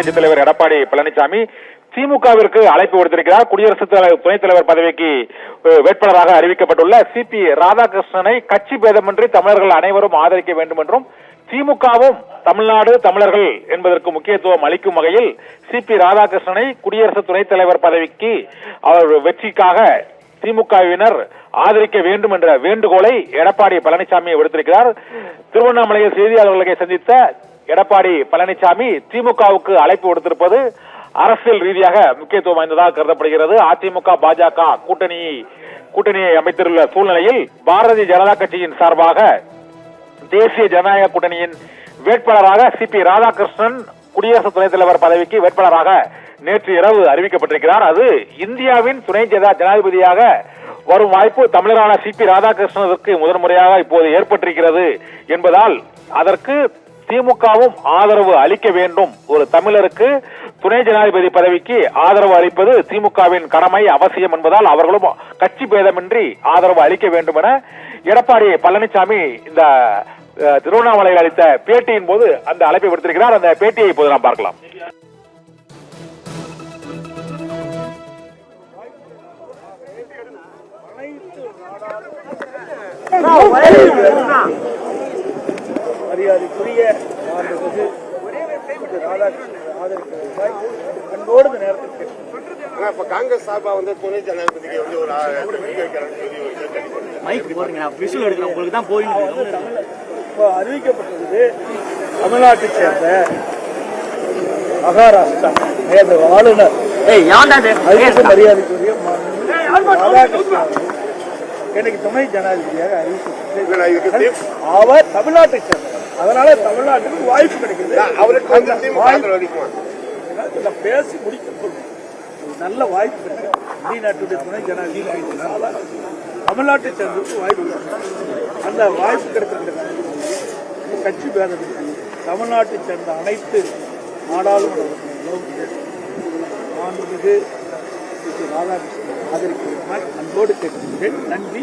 எதிர்க்கட்சித் தலைவர் எடப்பாடி பழனிசாமி திமுகவிற்கு அழைப்பு விடுத்திருக்கிறார். குடியரசு துணைத் தலைவர் பதவிக்கு வேட்பாளராக அறிவிக்கப்பட்டுள்ள சிபி ராதாகிருஷ்ணனை கட்சி பேதமின்றி தமிழர்கள் அனைவரும் ஆதரிக்க வேண்டும் என்றும் திமுகவும் தமிழ்நாடு தமிழர்கள் என்பதற்கு முக்கியத்துவம் அளிக்கும் வகையில் சிபி ராதாகிருஷ்ணனை குடியரசு துணைத் தலைவர் பதவிக்கு அவர் வெற்றிக்காக திமுகவினர் ஆதரிக்க வேண்டும் என்ற வேண்டுகோளை எடப்பாடி பழனிசாமி விடுத்திருக்கிறார். திருவண்ணாமலையில் செய்தியாளர்களை சந்தித்த எடப்பாடி பழனிசாமி திமுகவுக்கு அழைப்பு விடுத்திருப்பது அரசியல் ரீதியாக முக்கியத்துவம் வாய்ந்ததாக கருதப்படுகிறது. அதிமுக பாஜக கூட்டணியை அமைத்துள்ள சூழ்நிலையில் பாரதிய ஜனதா கட்சியின் சார்பாக தேசிய ஜனநாயக கூட்டணியின் வேட்பாளராக சிபி ராதாகிருஷ்ணன் குடியரசு துணைத் தலைவர் பதவிக்கு வேட்பாளராக நேற்று இரவு அறிவிக்கப்பட்டிருக்கிறார். அது இந்தியாவின் துணை ஜனாதிபதியாக வரும் வாய்ப்பு தமிழரான சிபி ராதாகிருஷ்ணனுக்கு முதன்முறையாக இப்போது ஏற்பட்டிருக்கிறது என்பதால் அதற்கு திமுகவும் ஆதரவு அளிக்க வேண்டும். ஒரு தமிழருக்கு துணை ஜனாதிபதி பதவிக்கு ஆதரவு அளிப்பது திமுகவின் கடமை அவசியம் என்பதால் அவர்களும் கட்சி பேதமின்றி ஆதரவு அளிக்க வேண்டும் என எடப்பாடி பழனிசாமி இந்த திருவண்ணாமலையில் அளித்த பேட்டியின் போது அந்த அழைப்பை விடுத்திருக்கிறார். அந்த பேட்டியை இப்போது நாம் பார்க்கலாம். மரியாதைக்குரிய அன்போடு இந்த நேரத்தில் காங்கிரஸ் சார்பா வந்து துணை ஜனாதிபதிக்கு வந்து ஒரு உங்களுக்கு தான் அறிவிக்கப்பட்டது. தமிழ்நாட்டைச் சேர்ந்த மகாராஷ்டிரா ஆளுநர் மரியாதைக்குரிய எனக்கு துணை ஜனாதிபதியாக அறிவிக்கப்பட்டது. அவர் தமிழ்நாட்டை சேர்ந்தவர், அதனால தமிழ்நாட்டுக்கு வாய்ப்பு கிடைக்கிறது. பேசி முடிக்க நல்ல வாய்ப்பு கிடைக்கும். இந்திய நாட்டுடைய துணை ஜனாதிபதி தமிழ்நாட்டை சேர்ந்தவருக்கு வாய்ப்பு அந்த வாய்ப்பு கிடைத்திருக்கிறது. கட்சி பேதம் தமிழ்நாட்டை சேர்ந்த அனைத்து நாடாளுமன்ற மாண்புமிகு ராதாகிருஷ்ணன் ஆதரிக்கிறேன் அன்போடு கேட்கிறேன். நன்றி.